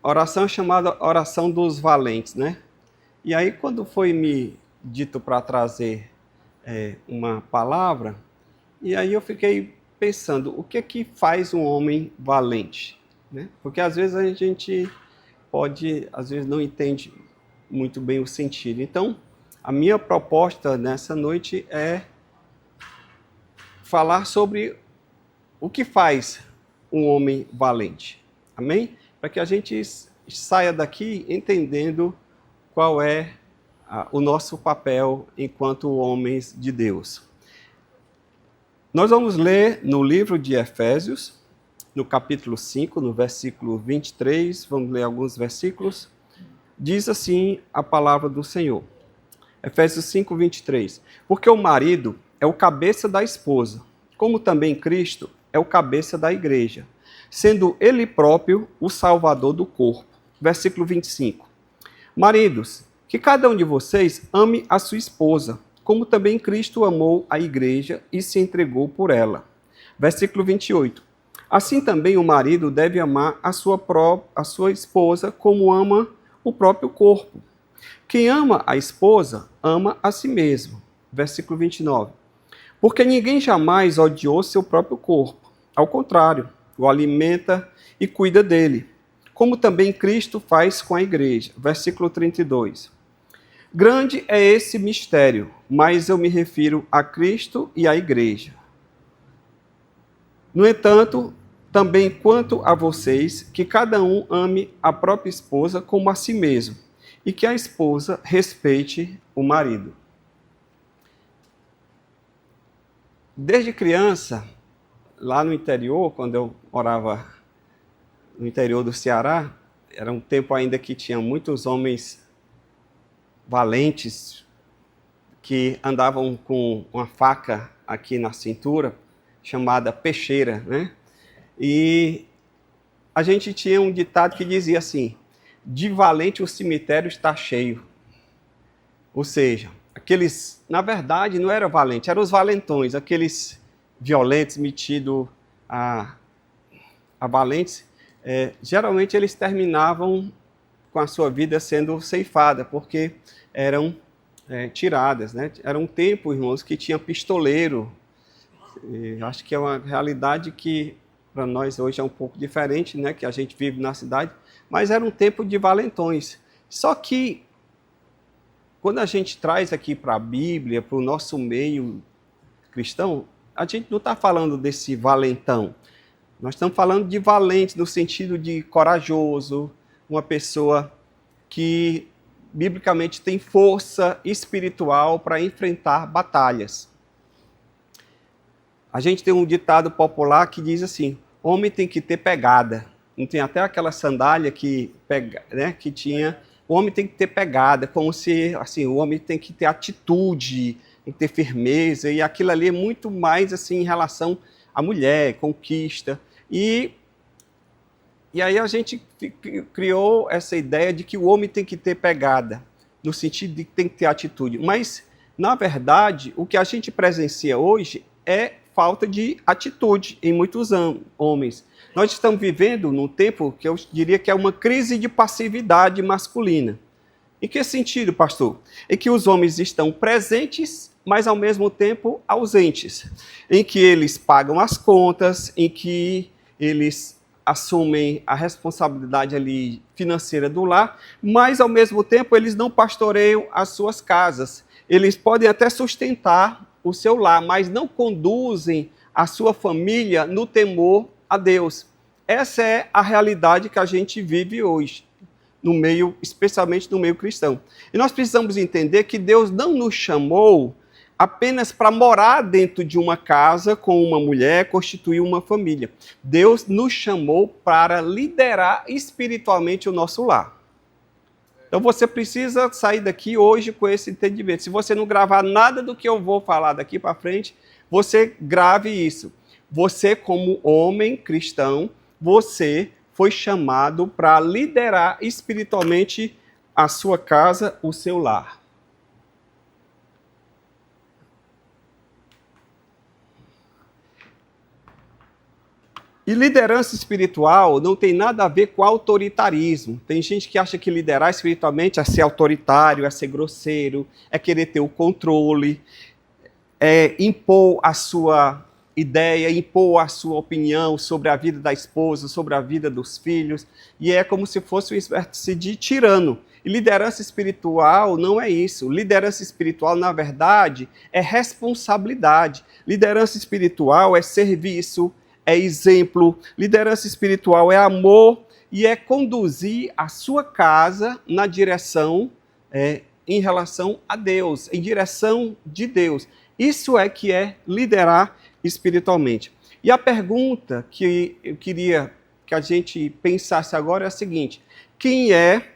oração chamada oração dos valentes, né? E aí, quando foi me dito para trazer uma palavra, e aí eu fiquei pensando, o que é que faz um homem valente? Né? Porque às vezes a gente pode, às vezes não entende muito bem o sentido. Então, a minha proposta nessa noite é falar sobre o que faz um homem valente. Amém? Para que a gente saia daqui entendendo qual é o nosso papel enquanto homens de Deus. Nós vamos ler no livro de Efésios, no capítulo 5, no versículo 23, vamos ler alguns versículos. Diz assim a palavra do Senhor. Efésios 5, 23. Porque o marido é o cabeça da esposa, como também Cristo é o cabeça da igreja, sendo ele próprio o salvador do corpo. Versículo 25. Maridos, que cada um de vocês ame a sua esposa, como também Cristo amou a igreja e se entregou por ela. Versículo 28. Assim também o marido deve amar a sua esposa como ama o próprio corpo. Quem ama a esposa, ama a si mesmo. Versículo 29. Porque ninguém jamais odiou seu próprio corpo. Ao contrário, o alimenta e cuida dele, como também Cristo faz com a igreja. Versículo 32. Grande é esse mistério, mas eu me refiro a Cristo e à igreja. No entanto, também quanto a vocês, que cada um ame a própria esposa como a si mesmo, e que a esposa respeite o marido. Desde criança, lá no interior, quando eu morava no interior do Ceará, era um tempo ainda que tinha muitos homens valentes que andavam com uma faca aqui na cintura, chamada peixeira, né? E a gente tinha um ditado que dizia assim: de valente o cemitério está cheio. Ou seja, aqueles, na verdade, não eram valentes, eram os valentões, aqueles violentos metidos a valentes. Geralmente eles terminavam com a sua vida sendo ceifada, porque eram tiradas, né? Era um tempo, irmãos, que tinha pistoleiro. Acho que é uma realidade que para nós hoje é um pouco diferente, né? Que a gente vive na cidade, mas era um tempo de valentões. Só que quando a gente traz aqui para a Bíblia, para o nosso meio cristão, a gente não está falando desse valentão. Nós estamos falando de valente no sentido de corajoso, uma pessoa que biblicamente tem força espiritual para enfrentar batalhas. A gente tem um ditado popular que diz assim: homem tem que ter pegada. Não tem até aquela sandália que tinha. O homem tem que ter pegada, como se assim, o homem tem que ter atitude, tem que ter firmeza, e aquilo ali é muito mais assim em relação à mulher, conquista. E aí a gente criou essa ideia de que o homem tem que ter pegada, no sentido de que tem que ter atitude. Mas, na verdade, o que a gente presencia hoje é falta de atitude em muitos homens. Nós estamos vivendo num tempo que eu diria que é uma crise de passividade masculina. Em que sentido, pastor? Em que os homens estão presentes, mas ao mesmo tempo ausentes. Em que eles pagam as contas, em que eles assumem a responsabilidade ali financeira do lar, mas ao mesmo tempo eles não pastoreiam as suas casas. Eles podem até sustentar o seu lar, mas não conduzem a sua família no temor a Deus. Essa é a realidade que a gente vive hoje, no meio, especialmente no meio cristão. E nós precisamos entender que Deus não nos chamou apenas para morar dentro de uma casa com uma mulher, constituir uma família. Deus nos chamou para liderar espiritualmente o nosso lar. Então você precisa sair daqui hoje com esse entendimento. Se você não gravar nada do que eu vou falar daqui para frente, você grave isso. Você, como homem cristão, você foi chamado para liderar espiritualmente a sua casa, o seu lar. E liderança espiritual não tem nada a ver com autoritarismo. Tem gente que acha que liderar espiritualmente é ser autoritário, é ser grosseiro, é querer ter o controle, é impor a sua ideia, impor a sua opinião sobre a vida da esposa, sobre a vida dos filhos, e é como se fosse uma espécie de tirano. E liderança espiritual não é isso. Liderança espiritual, na verdade, é responsabilidade. Liderança espiritual é serviço, é exemplo. Liderança espiritual é amor e é conduzir a sua casa na direção, em relação a Deus, em direção de Deus. Isso é que é liderar espiritualmente. E a pergunta que eu queria que a gente pensasse agora é a seguinte: quem é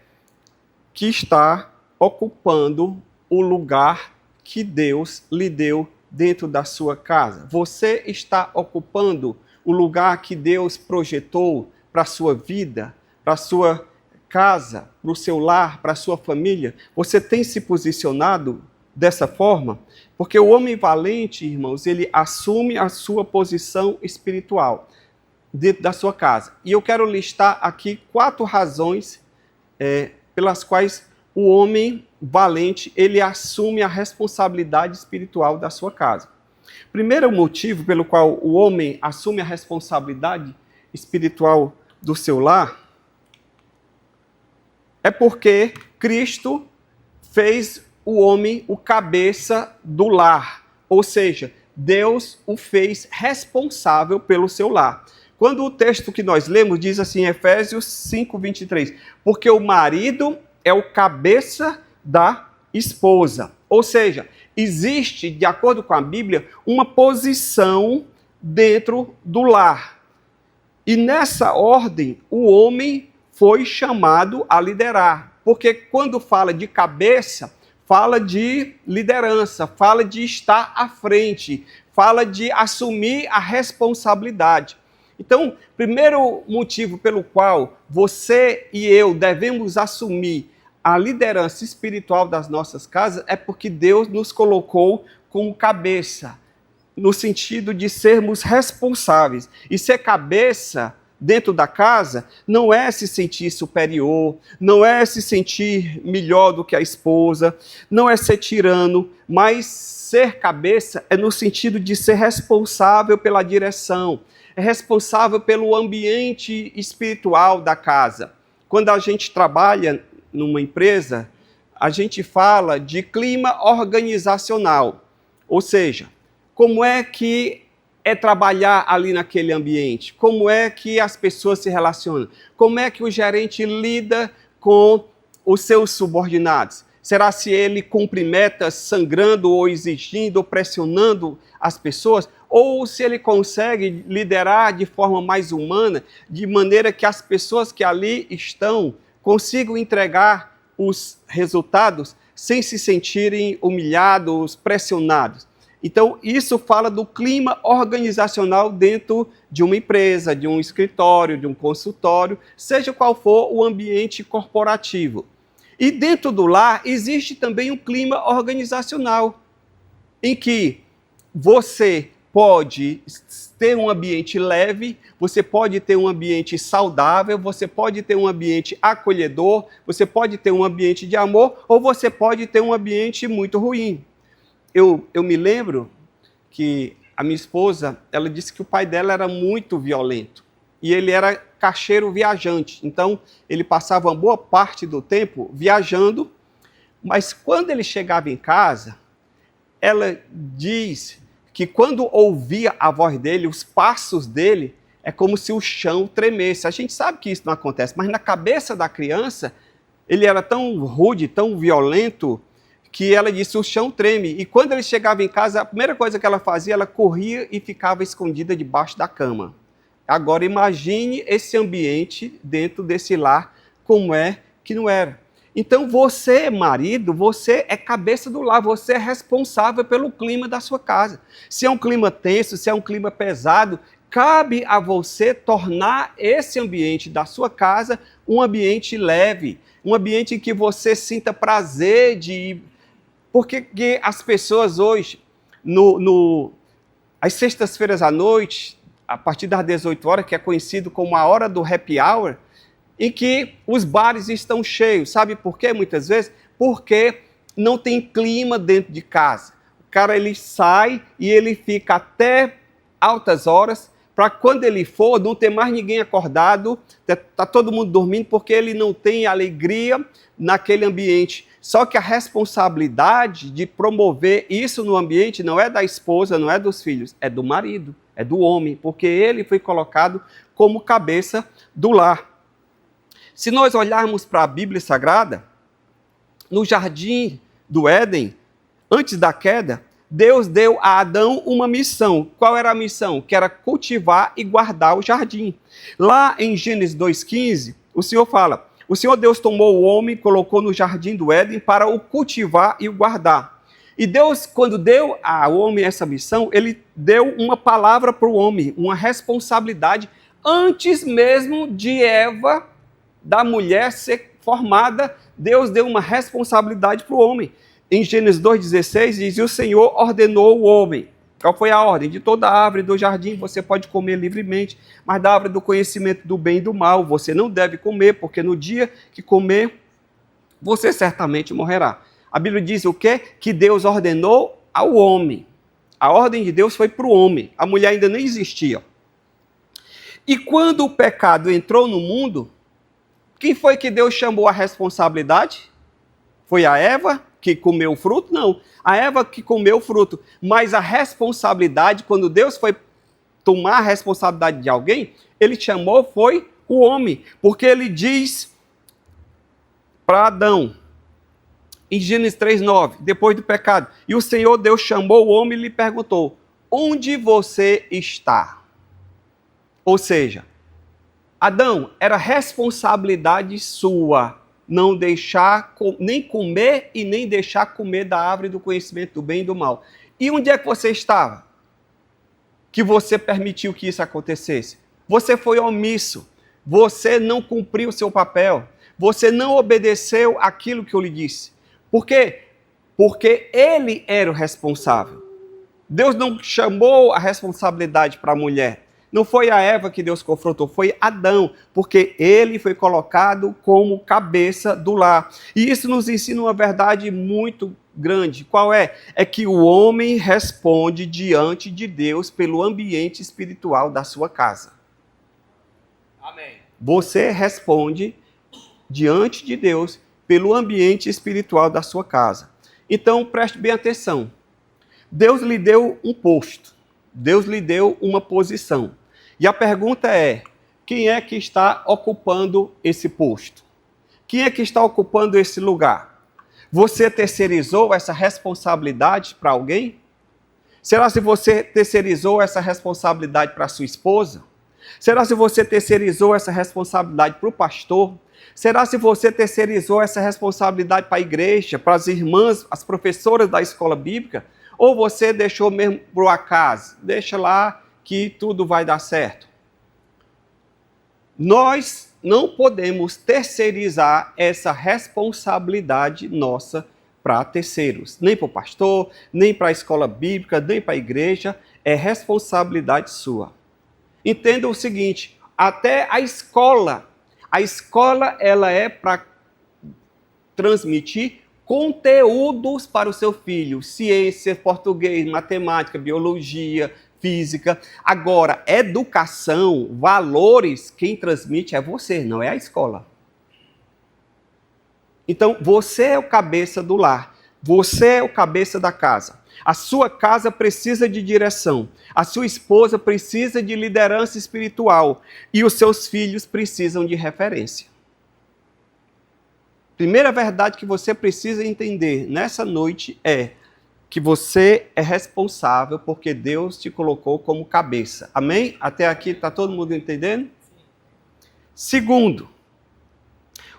que está ocupando o lugar que Deus lhe deu dentro da sua casa? Você está ocupando o lugar que Deus projetou para a sua vida, para a sua casa, para o seu lar, para a sua família? Você tem se posicionado dessa forma? Porque o homem valente, irmãos, ele assume a sua posição espiritual dentro da sua casa. E eu quero listar aqui 4 razões pelas quais o homem valente, ele assume a responsabilidade espiritual da sua casa. Primeiro motivo pelo qual o homem assume a responsabilidade espiritual do seu lar é porque Cristo fez o homem o cabeça do lar, ou seja, Deus o fez responsável pelo seu lar. Quando o texto que nós lemos diz assim, em Efésios 5:23, porque o marido é o cabeça da esposa. Ou seja, existe, de acordo com a Bíblia, uma posição dentro do lar. E nessa ordem, o homem foi chamado a liderar. Porque quando fala de cabeça, fala de liderança, fala de estar à frente, fala de assumir a responsabilidade. Então, primeiro motivo pelo qual você e eu devemos assumir a liderança espiritual das nossas casas é porque Deus nos colocou como cabeça, no sentido de sermos responsáveis. E ser cabeça dentro da casa não é se sentir superior, não é se sentir melhor do que a esposa, não é ser tirano, mas ser cabeça é no sentido de ser responsável pela direção, é responsável pelo ambiente espiritual da casa. Quando a gente trabalha numa empresa, a gente fala de clima organizacional, ou seja, como é que é trabalhar ali naquele ambiente, como é que as pessoas se relacionam, como é que o gerente lida com os seus subordinados. Será se ele cumpre metas sangrando ou exigindo ou pressionando as pessoas? Ou se ele consegue liderar de forma mais humana, de maneira que as pessoas que ali estão consigam entregar os resultados sem se sentirem humilhados, pressionados. Então, isso fala do clima organizacional dentro de uma empresa, de um escritório, de um consultório, seja qual for o ambiente corporativo. E dentro do lar existe também um clima organizacional, em que você pode ter um ambiente leve, você pode ter um ambiente saudável, você pode ter um ambiente acolhedor, você pode ter um ambiente de amor, ou você pode ter um ambiente muito ruim. Eu me lembro que a minha esposa, ela disse que o pai dela era muito violento. E ele era caixeiro viajante. Então, ele passava uma boa parte do tempo viajando. Mas quando ele chegava em casa, ela diz que quando ouvia a voz dele, os passos dele, é como se o chão tremesse. A gente sabe que isso não acontece, mas na cabeça da criança, ele era tão rude, tão violento, que ela disse, o chão treme. E quando ele chegava em casa, a primeira coisa que ela fazia, ela corria e ficava escondida debaixo da cama. Agora imagine esse ambiente dentro desse lar, como é que não era. Então você, marido, você é cabeça do lar, você é responsável pelo clima da sua casa. Se é um clima tenso, se é um clima pesado, cabe a você tornar esse ambiente da sua casa um ambiente leve, um ambiente em que você sinta prazer de ir. Porque as pessoas hoje, às sextas-feiras à noite, a partir das 18 horas, que é conhecido como a hora do happy hour, em que os bares estão cheios. Sabe por quê, muitas vezes? Porque não tem clima dentro de casa. O cara, ele sai e ele fica até altas horas, para quando ele for, não ter mais ninguém acordado, tá todo mundo dormindo, porque ele não tem alegria naquele ambiente. Só que a responsabilidade de promover isso no ambiente não é da esposa, não é dos filhos, é do marido, é do homem, porque ele foi colocado como cabeça do lar. Se nós olharmos para a Bíblia Sagrada, no jardim do Éden, antes da queda, Deus deu a Adão uma missão. Qual era a missão? Que era cultivar e guardar o jardim. Lá em Gênesis 2,15, o Senhor fala: o Senhor Deus tomou o homem e colocou no jardim do Éden para o cultivar e o guardar. E Deus, quando deu ao homem essa missão, ele deu uma palavra para o homem, uma responsabilidade, antes mesmo de Eva, da mulher, ser formada. Deus deu uma responsabilidade para o homem. Em Gênesis 2,16 diz: e o Senhor ordenou o homem. Qual foi a ordem? De toda árvore do jardim você pode comer livremente, mas da árvore do conhecimento do bem e do mal você não deve comer, porque no dia que comer, você certamente morrerá. A Bíblia diz o quê? Que Deus ordenou ao homem. A ordem de Deus foi para o homem. A mulher ainda nem existia. E quando o pecado entrou no mundo, quem foi que Deus chamou a responsabilidade? Foi a Eva que comeu o fruto? Não. A Eva que comeu o fruto. Mas a responsabilidade, quando Deus foi tomar a responsabilidade de alguém, ele chamou foi o homem. Porque ele diz para Adão, em Gênesis 3,9, depois do pecado: e o Senhor Deus chamou o homem e lhe perguntou: onde você está? Ou seja, Adão, era responsabilidade sua não deixar nem comer e nem deixar comer da árvore do conhecimento do bem e do mal. E onde é que você estava? Que você permitiu que isso acontecesse? Você foi omisso. Você não cumpriu o seu papel. Você não obedeceu aquilo que eu lhe disse. Por quê? Porque ele era o responsável. Deus não chamou a responsabilidade para a mulher. Não foi a Eva que Deus confrontou, foi Adão, porque ele foi colocado como cabeça do lar. E isso nos ensina uma verdade muito grande. Qual é? É que o homem responde diante de Deus pelo ambiente espiritual da sua casa. Amém. Você responde diante de Deus pelo ambiente espiritual da sua casa. Então, preste bem atenção. Deus lhe deu um posto. Deus lhe deu uma posição. E a pergunta é: quem é que está ocupando esse posto? Quem é que está ocupando esse lugar? Você terceirizou essa responsabilidade para alguém? Será se você terceirizou essa responsabilidade para sua esposa? Será se você terceirizou essa responsabilidade para o pastor? Será se você terceirizou essa responsabilidade para a igreja, para as irmãs, as professoras da escola bíblica? Ou você deixou mesmo para o acaso? Deixa lá que tudo vai dar certo. Nós não podemos terceirizar essa responsabilidade nossa para terceiros. Nem para o pastor, nem para a escola bíblica, nem para a igreja. É responsabilidade sua. Entenda o seguinte, até a escola ela é para transmitir conteúdos para o seu filho. Ciência, português, matemática, biologia, física. Agora, educação, valores, quem transmite é você, não é a escola. Então, você é o cabeça do lar. Você é o cabeça da casa. A sua casa precisa de direção. A sua esposa precisa de liderança espiritual. E os seus filhos precisam de referência. Primeira verdade que você precisa entender nessa noite é que você é responsável porque Deus te colocou como cabeça. Amém? Até aqui está todo mundo entendendo? Segundo,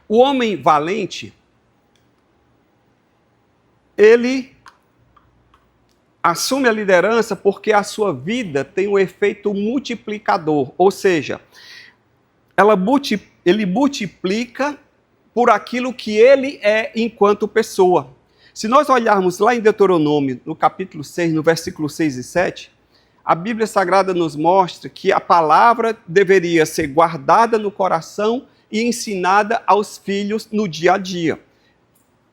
o homem valente, ele assume a liderança porque a sua vida tem um efeito multiplicador, ou seja, ele multiplica por aquilo que ele é enquanto pessoa. Se nós olharmos lá em Deuteronômio, no capítulo 6, no versículo 6 e 7, a Bíblia Sagrada nos mostra que a palavra deveria ser guardada no coração e ensinada aos filhos no dia a dia.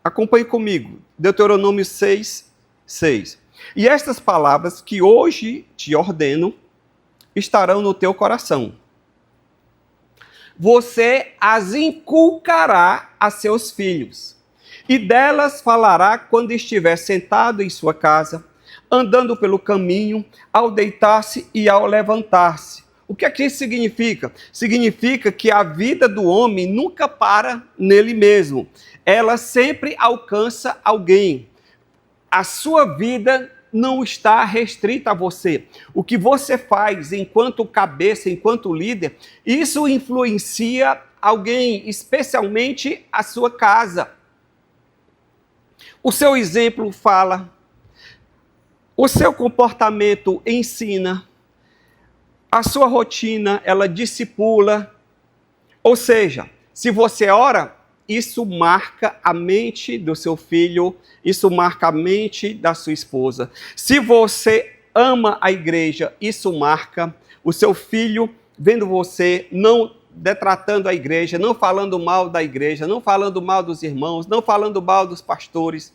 Acompanhe comigo, Deuteronômio 6:6. E estas palavras que hoje te ordeno estarão no teu coração. Você as inculcará a seus filhos, e delas falará quando estiver sentado em sua casa, andando pelo caminho, ao deitar-se e ao levantar-se. O que é que isso significa? Significa que a vida do homem nunca para nele mesmo. Ela sempre alcança alguém. A sua vida não está restrita a você. O que você faz enquanto cabeça, enquanto líder, isso influencia alguém, especialmente a sua casa. O seu exemplo fala, o seu comportamento ensina, a sua rotina, ela discipula. Ou seja, se você ora, isso marca a mente do seu filho, isso marca a mente da sua esposa. Se você ama a igreja, isso marca o seu filho vendo você não detratando a igreja, não falando mal da igreja, não falando mal dos irmãos, não falando mal dos pastores.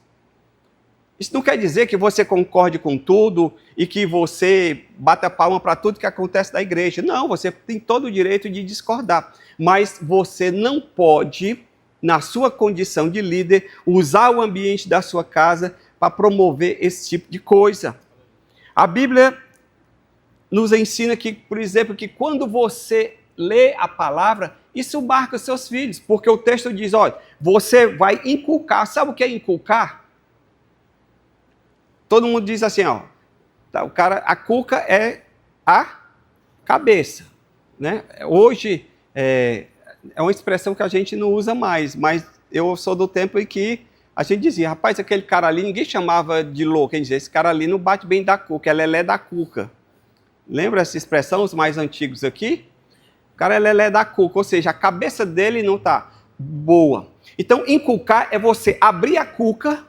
Isso não quer dizer que você concorde com tudo e que você bata palma para tudo que acontece na igreja. Não, você tem todo o direito de discordar. Mas você não pode, na sua condição de líder, usar o ambiente da sua casa para promover esse tipo de coisa. A Bíblia nos ensina que, por exemplo, que quando você lê a palavra, isso marca os seus filhos, porque o texto diz, olha, você vai inculcar. Sabe o que é inculcar? Todo mundo diz assim, ó, o cara, a cuca é a cabeça, né? Hoje é uma expressão que a gente não usa mais, mas eu sou do tempo em que a gente dizia, rapaz, aquele cara ali, ninguém chamava de louco, quem dizia, esse cara ali não bate bem da cuca, é lelé da cuca. Lembra essa expressão, os mais antigos aqui? O cara é lelé da cuca, ou seja, a cabeça dele não está boa. Então, inculcar é você abrir a cuca,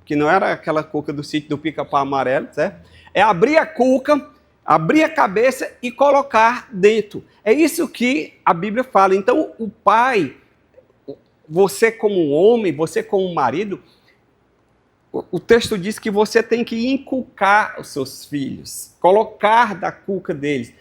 que não era aquela cuca do sítio do Pica-Pau Amarelo, certo? É abrir a cuca, abrir a cabeça e colocar dentro. É isso que a Bíblia fala. Então, o pai, você como homem, você como marido, o texto diz que você tem que inculcar os seus filhos, colocar da cuca deles.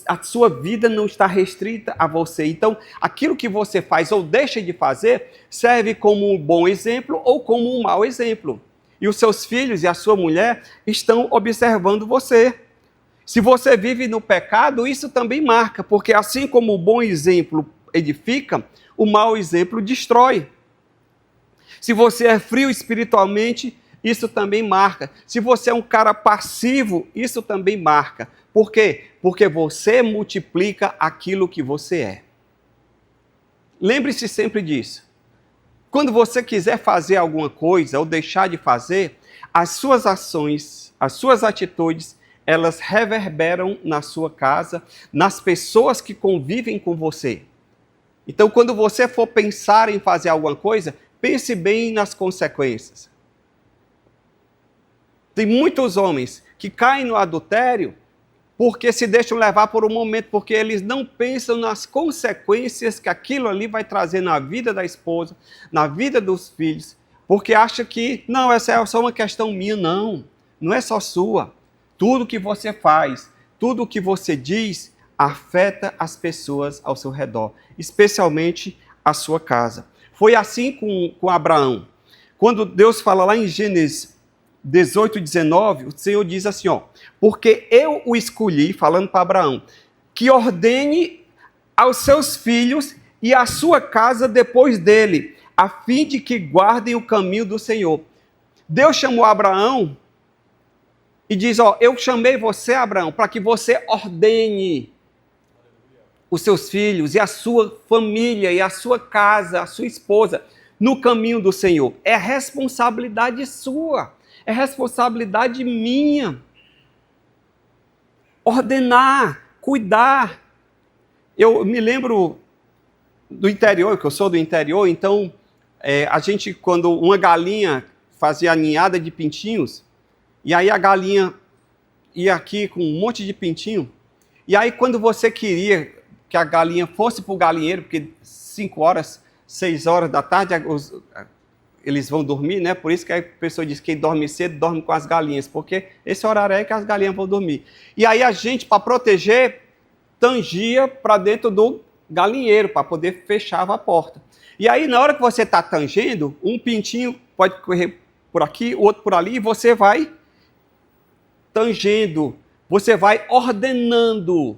A sua vida não está restrita a você. Então, aquilo que você faz ou deixa de fazer serve como um bom exemplo ou como um mau exemplo. E os seus filhos e a sua mulher estão observando você. Se você vive no pecado, isso também marca, porque assim como o bom exemplo edifica, o mau exemplo destrói. Se você é frio espiritualmente, isso também marca. Se você é um cara passivo, isso também marca. Por quê? Porque você multiplica aquilo que você é. Lembre-se sempre disso. Quando você quiser fazer alguma coisa ou deixar de fazer, as suas ações, as suas atitudes, elas reverberam na sua casa, nas pessoas que convivem com você. Então, quando você for pensar em fazer alguma coisa, pense bem nas consequências. Tem muitos homens que caem no adultério porque se deixam levar por um momento, porque eles não pensam nas consequências que aquilo ali vai trazer na vida da esposa, na vida dos filhos, porque acha que, não, essa é só uma questão minha. Não, não é só sua. Tudo que você faz, tudo que você diz, afeta as pessoas ao seu redor, especialmente a sua casa. Foi assim com Abraão. Quando Deus fala lá em Gênesis 18:19, o Senhor diz assim, ó, porque eu o escolhi, falando para Abraão, que ordene aos seus filhos e à sua casa depois dele, a fim de que guardem o caminho do Senhor. Deus chamou Abraão e diz, ó, eu chamei você, Abraão, para que você ordene os seus filhos e a sua família e a sua casa, a sua esposa, no caminho do Senhor. É responsabilidade sua. É responsabilidade minha. Ordenar, cuidar. Eu me lembro do interior, que eu sou do interior, então a gente, quando uma galinha fazia a ninhada de pintinhos, e aí a galinha ia aqui com um monte de pintinho. E aí, quando você queria que a galinha fosse para o galinheiro, porque 5 horas, 6 horas da tarde, eles vão dormir, né? Por isso que a pessoa diz que quem dorme cedo, dorme com as galinhas, porque esse horário é que as galinhas vão dormir. E aí a gente, para proteger, tangia para dentro do galinheiro, para poder fechar a porta. E aí, na hora que você está tangendo, um pintinho pode correr por aqui, o outro por ali, e você vai tangendo, você vai ordenando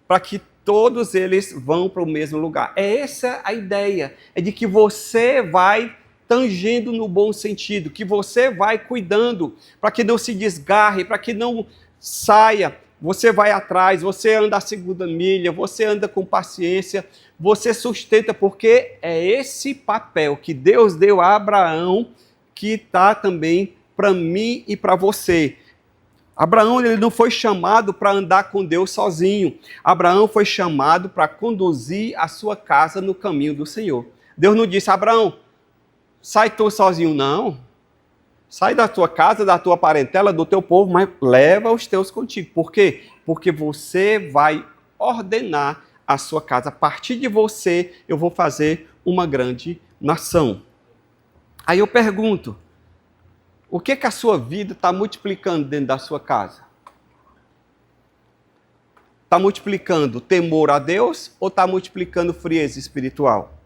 para que todos eles vão para o mesmo lugar. É essa a ideia, é de que você vai tangendo no bom sentido, que você vai cuidando para que não se desgarre, para que não saia. Você vai atrás, você anda a segunda milha, você anda com paciência, você sustenta, porque é esse papel que Deus deu a Abraão que está também para mim e para você. Abraão, ele não foi chamado para andar com Deus sozinho. Abraão foi chamado para conduzir a sua casa no caminho do Senhor. Deus não disse: Abraão, sai tu sozinho, não. Sai da tua casa, da tua parentela, do teu povo, mas leva os teus contigo. Por quê? Porque você vai ordenar a sua casa. A partir de você, eu vou fazer uma grande nação. Aí eu pergunto, o que a sua vida está multiplicando dentro da sua casa? Está multiplicando temor a Deus ou está multiplicando frieza espiritual?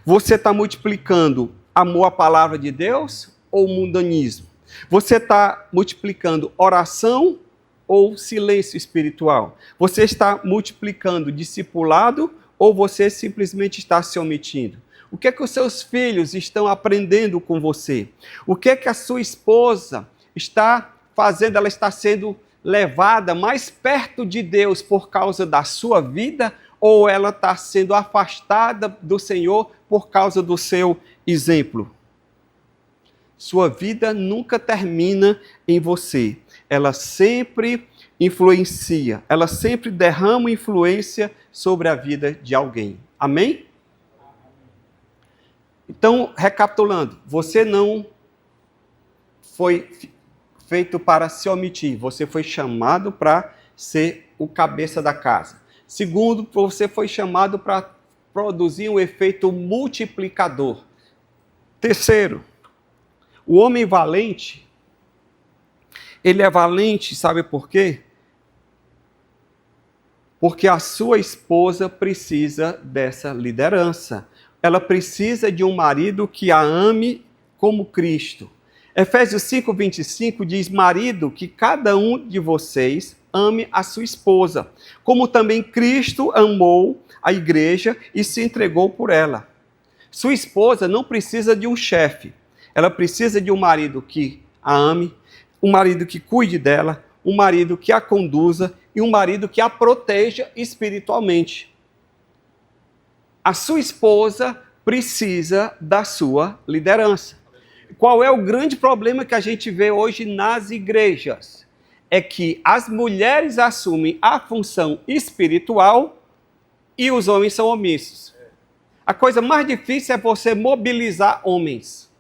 Você está multiplicando amor à palavra de Deus ou mundanismo? Você está multiplicando oração ou silêncio espiritual? Você está multiplicando discipulado ou você simplesmente está se omitindo? O que é que os seus filhos estão aprendendo com você? O que é que a sua esposa está fazendo? Ela está sendo levada mais perto de Deus por causa da sua vida ou ela está sendo afastada do Senhor por causa do seu exemplo? Sua vida nunca termina em você. Ela sempre influencia, ela sempre derrama influência sobre a vida de alguém. Amém? Então, recapitulando, você não foi feito para se omitir, você foi chamado para ser o cabeça da casa. Segundo, você foi chamado para produzir um efeito multiplicador. Terceiro, o homem valente, ele é valente, sabe por quê? Porque a sua esposa precisa dessa liderança. Ela precisa de um marido que a ame como Cristo. Efésios 5:25 diz: marido, que cada um de vocês ame a sua esposa, como também Cristo amou a igreja e se entregou por ela. Sua esposa não precisa de um chefe, ela precisa de um marido que a ame, um marido que cuide dela, um marido que a conduza e um marido que a proteja espiritualmente. A sua esposa precisa da sua liderança. Qual é o grande problema que a gente vê hoje nas igrejas? É que as mulheres assumem a função espiritual e os homens são omissos. A coisa mais difícil é você mobilizar homens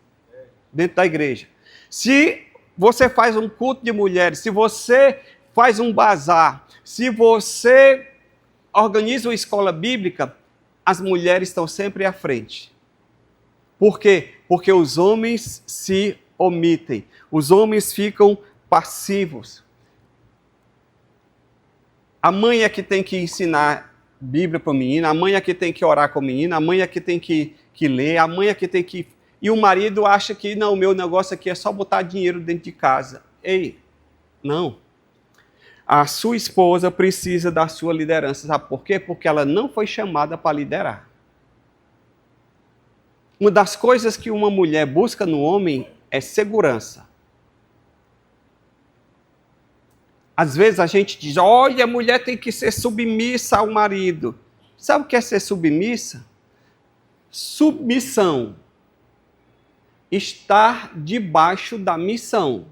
dentro da igreja. Se você faz um culto de mulheres, se você faz um bazar, se você organiza uma escola bíblica, as mulheres estão sempre à frente. Por quê? Porque os homens se omitem, os homens ficam passivos. A mãe é que tem que ensinar Bíblia para o menino, a mãe é que tem que orar com o menino, a mãe é que tem que ler, a mãe é que tem que... E o marido acha que, não, o meu negócio aqui é só botar dinheiro dentro de casa. Ei, não. A sua esposa precisa da sua liderança. Sabe por quê? Porque ela não foi chamada para liderar. Uma das coisas que uma mulher busca no homem é segurança. Às vezes a gente diz, olha, a mulher tem que ser submissa ao marido. Sabe o que é ser submissa? Submissão. Estar debaixo da missão.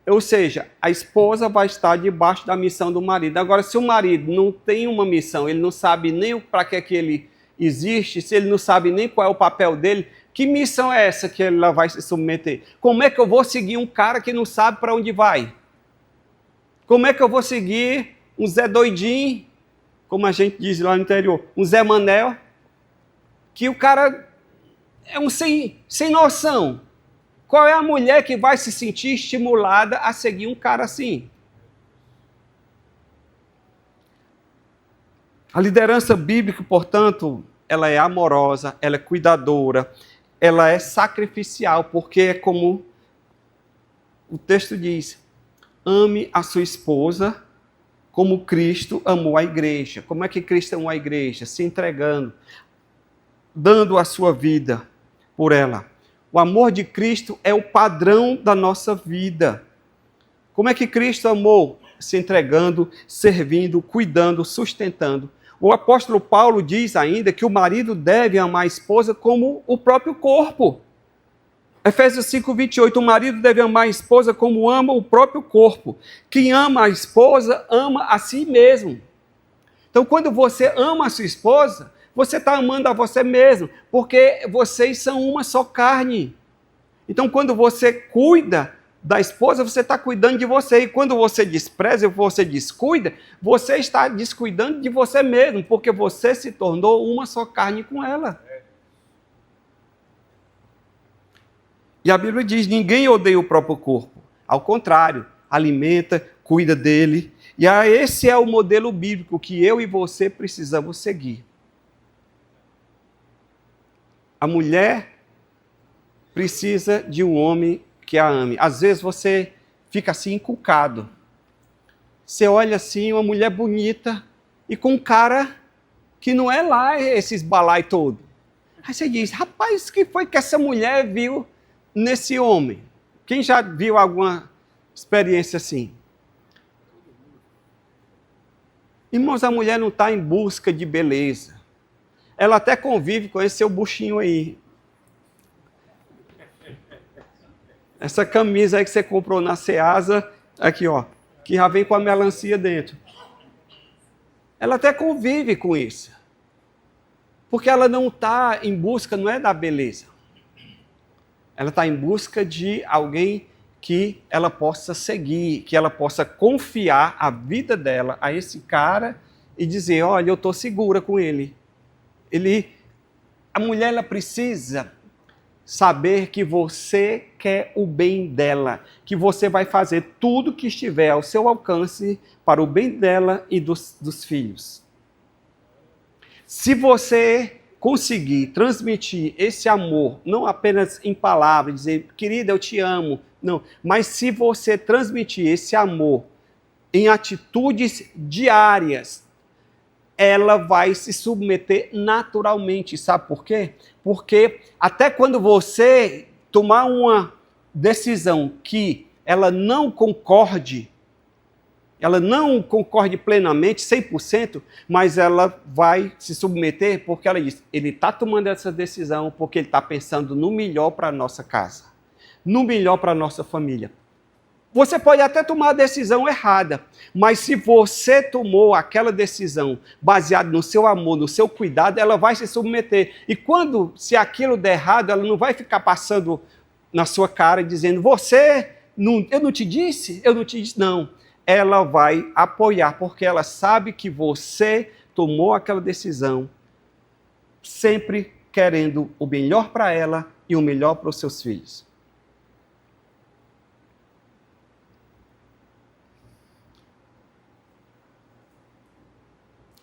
Ou seja, a esposa vai estar debaixo da missão do marido. Agora, se o marido não tem uma missão, ele não sabe nem para que ele existe, se ele não sabe nem qual é o papel dele, que missão é essa que ele vai se submeter? Como é que eu vou seguir um cara que não sabe para onde vai? Como é que eu vou seguir um Zé doidinho, como a gente diz lá no interior, um Zé Manel, que o cara é um sem noção? Qual é a mulher que vai se sentir estimulada a seguir um cara assim? A liderança bíblica, portanto, ela é amorosa, ela é cuidadora, ela é sacrificial, porque é como o texto diz: ame a sua esposa como Cristo amou a igreja. Como é que Cristo amou a igreja? Se entregando, dando a sua vida por ela. O amor de Cristo é o padrão da nossa vida. Como é que Cristo amou? Se entregando, servindo, cuidando, sustentando. O apóstolo Paulo diz ainda que o marido deve amar a esposa como o próprio corpo. Efésios 5:28, o marido deve amar a esposa como ama o próprio corpo. Quem ama a esposa, ama a si mesmo. Então, quando você ama a sua esposa, você está amando a você mesmo, porque vocês são uma só carne. Então, quando você cuida da esposa, você está cuidando de você. E quando você despreza, você descuida, você está descuidando de você mesmo, porque você se tornou uma só carne com ela. E a Bíblia diz: ninguém odeia o próprio corpo. Ao contrário, alimenta, cuida dele. E esse é o modelo bíblico que eu e você precisamos seguir. A mulher precisa de um homem que a ame. Às vezes você fica assim encucado. Você olha assim, uma mulher bonita e com um cara que não é lá esses balai todo. Aí você diz: rapaz, o que foi que essa mulher viu nesse homem? Quem já viu alguma experiência assim? Irmãos, a mulher não está em busca de beleza. Ela até convive com esse seu buchinho aí. Essa camisa aí que você comprou na Ceasa, aqui ó, que já vem com a melancia dentro. Ela até convive com isso. Porque ela não está em busca, não é da beleza. Ela está em busca de alguém que ela possa seguir, que ela possa confiar a vida dela a esse cara e dizer: olha, eu estou segura com ele. A mulher, ela precisa saber que você quer o bem dela, que você vai fazer tudo que estiver ao seu alcance para o bem dela e dos filhos. Se você conseguir transmitir esse amor, não apenas em palavras, dizer: querida, eu te amo, não, mas se você transmitir esse amor em atitudes diárias, ela vai se submeter naturalmente. Sabe por quê? Porque até quando você tomar uma decisão que ela não concorde plenamente, 100%, mas ela vai se submeter porque ela diz: ele está tomando essa decisão porque ele está pensando no melhor para a nossa casa, no melhor para a nossa família. Você pode até tomar a decisão errada, mas se você tomou aquela decisão baseada no seu amor, no seu cuidado, ela vai se submeter. E se aquilo der errado, ela não vai ficar passando na sua cara dizendo: eu não te disse? Eu não te disse. Não. Ela vai apoiar, porque ela sabe que você tomou aquela decisão sempre querendo o melhor para ela e o melhor para os seus filhos.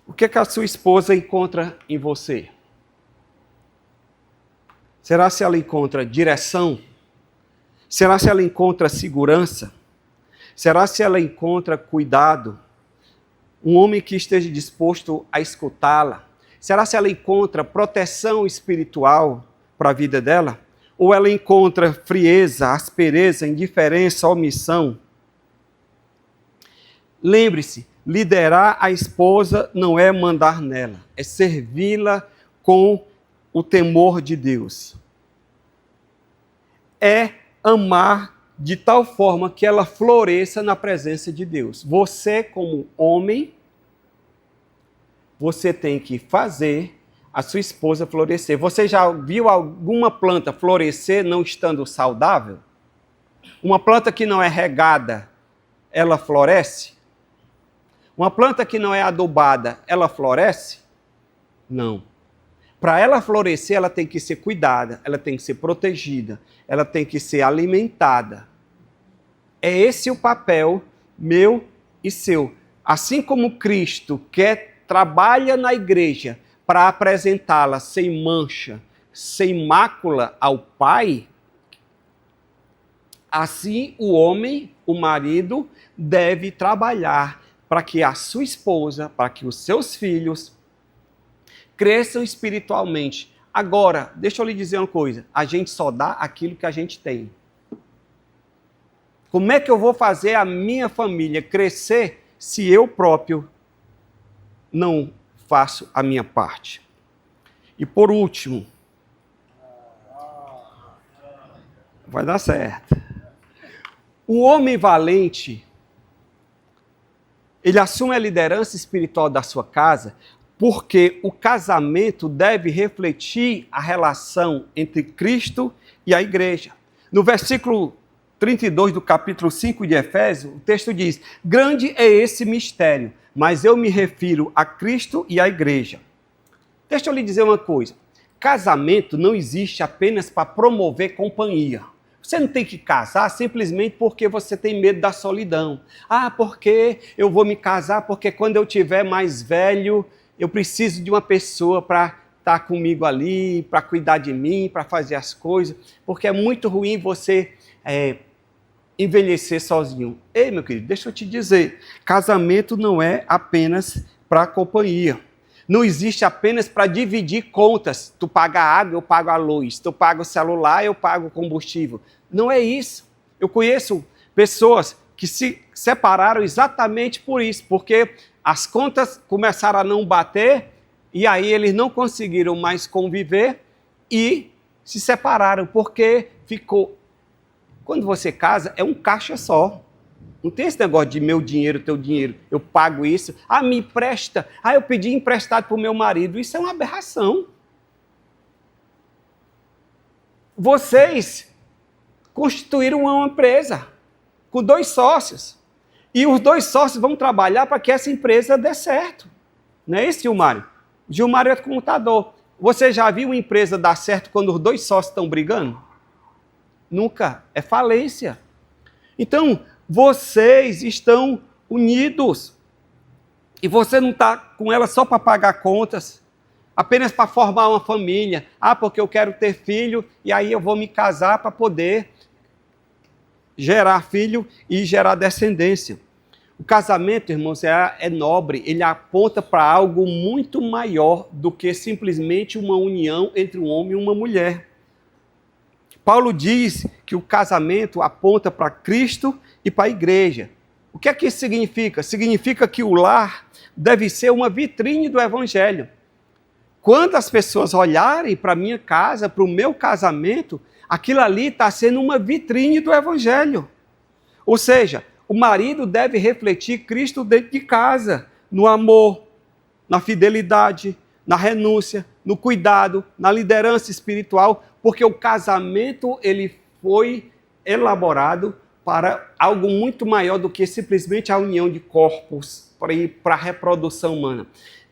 O que a sua esposa encontra em você? Será se ela encontra direção? Será se ela encontra segurança? Será se ela encontra cuidado? Um homem que esteja disposto a escutá-la? Será se ela encontra proteção espiritual para a vida dela? Ou ela encontra frieza, aspereza, indiferença, omissão? Lembre-se, liderar a esposa não é mandar nela, é servi-la com o temor de Deus. É amar de tal forma que ela floresça na presença de Deus. Você, como homem, você tem que fazer a sua esposa florescer. Você já viu alguma planta florescer não estando saudável? Uma planta que não é regada, ela floresce? Uma planta que não é adubada, ela floresce? Não. Para ela florescer, ela tem que ser cuidada, ela tem que ser protegida, ela tem que ser alimentada. É esse o papel meu e seu. Assim como Cristo trabalha na igreja para apresentá-la sem mancha, sem mácula ao Pai, assim o homem, o marido, deve trabalhar para que a sua esposa, para que os seus filhos cresçam espiritualmente. Agora, deixa eu lhe dizer uma coisa, a gente só dá aquilo que a gente tem. Como é que eu vou fazer a minha família crescer se eu próprio não faço a minha parte? E por último, vai dar certo. O homem valente, ele assume a liderança espiritual da sua casa porque o casamento deve refletir a relação entre Cristo e a igreja. No versículo 32 do capítulo 5 de Efésios, o texto diz: grande é esse mistério, mas eu me refiro a Cristo e à igreja. Deixa eu lhe dizer uma coisa, casamento não existe apenas para promover companhia. Você não tem que casar simplesmente porque você tem medo da solidão. Ah, porque eu vou me casar porque quando eu tiver mais velho, eu preciso de uma pessoa para estar comigo ali, para cuidar de mim, para fazer as coisas, porque é muito ruim você envelhecer sozinho. Ei, meu querido, deixa eu te dizer, casamento não é apenas para companhia. Não existe apenas para dividir contas. Tu paga a água, eu pago a luz. Tu paga o celular, eu pago o combustível. Não é isso. Eu conheço pessoas que se separaram exatamente por isso, porque as contas começaram a não bater e aí eles não conseguiram mais conviver e se separaram, porque ficou... Quando você casa, é um caixa só. Não tem esse negócio de meu dinheiro, teu dinheiro, eu pago isso. Ah, me empresta. Ah, eu pedi emprestado para o meu marido. Isso é uma aberração. Vocês constituíram uma empresa com 2 sócios. E os 2 sócios vão trabalhar para que essa empresa dê certo. Não é isso, Gilmário? Gilmário é contador. Você já viu uma empresa dar certo quando os 2 sócios estão brigando? Nunca. É falência. Então, vocês estão unidos. E você não está com ela só para pagar contas, apenas para formar uma família. Ah, porque eu quero ter filho e aí eu vou me casar para poder gerar filho e gerar descendência. O casamento, irmãos, é nobre. Ele aponta para algo muito maior do que simplesmente uma união entre um homem e uma mulher. Paulo diz que o casamento aponta para Cristo e para a igreja. O que é que isso significa? Significa que o lar deve ser uma vitrine do evangelho. Quando as pessoas olharem para a minha casa, para o meu casamento, aquilo ali está sendo uma vitrine do evangelho. Ou seja, o marido deve refletir Cristo dentro de casa, no amor, na fidelidade, na renúncia, no cuidado, na liderança espiritual, porque o casamento ele foi elaborado para algo muito maior do que simplesmente a união de corpos para a reprodução humana.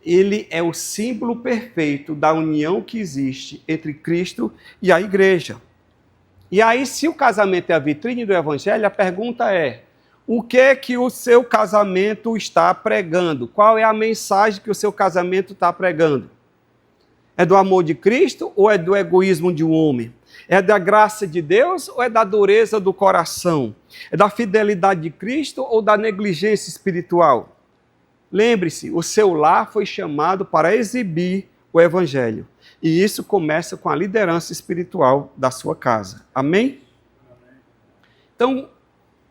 Ele é o símbolo perfeito da união que existe entre Cristo e a igreja. E aí, se o casamento é a vitrine do evangelho, a pergunta é: o que é que o seu casamento está pregando? Qual é a mensagem que o seu casamento está pregando? É do amor de Cristo ou é do egoísmo de um homem? É da graça de Deus ou é da dureza do coração? É da fidelidade de Cristo ou da negligência espiritual? Lembre-se, o seu lar foi chamado para exibir o evangelho. E isso começa com a liderança espiritual da sua casa. Amém? Então,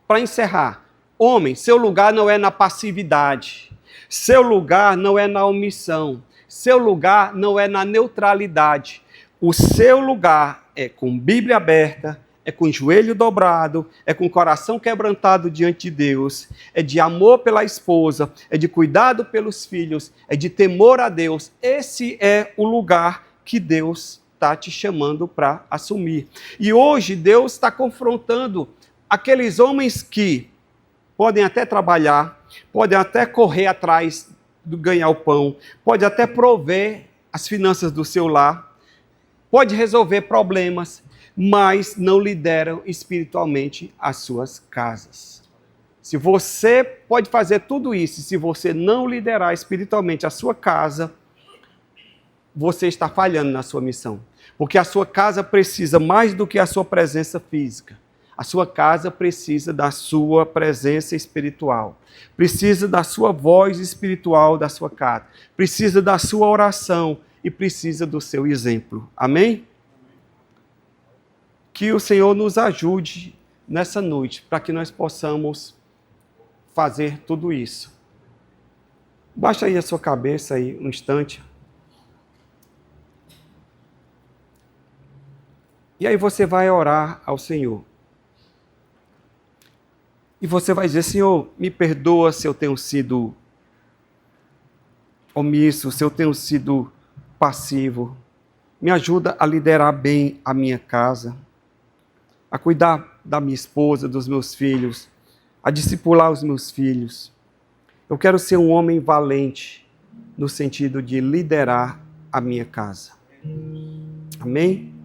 para encerrar, homem, seu lugar não é na passividade. Seu lugar não é na omissão. Seu lugar não é na neutralidade. O seu lugar é com Bíblia aberta, é com joelho dobrado, é com coração quebrantado diante de Deus, é de amor pela esposa, é de cuidado pelos filhos, é de temor a Deus. Esse é o lugar que Deus está te chamando para assumir. E hoje Deus está confrontando aqueles homens que podem até trabalhar, podem até correr atrás de ganhar o pão, pode até prover as finanças do seu lar, pode resolver problemas, mas não lideram espiritualmente as suas casas. Se você pode fazer tudo isso, se você não liderar espiritualmente a sua casa, você está falhando na sua missão. Porque a sua casa precisa mais do que a sua presença física. A sua casa precisa da sua presença espiritual. Precisa da sua voz espiritual da sua casa. Precisa da sua oração e precisa do seu exemplo. Amém? Que o Senhor nos ajude nessa noite, para que nós possamos fazer tudo isso. Baixa aí a sua cabeça aí um instante. E aí você vai orar ao Senhor. E você vai dizer: Senhor, me perdoa se eu tenho sido omisso, se eu tenho sido passivo. Me ajuda a liderar bem a minha casa, a cuidar da minha esposa, dos meus filhos, a discipular os meus filhos. Eu quero ser um homem valente, no sentido de liderar a minha casa. Amém?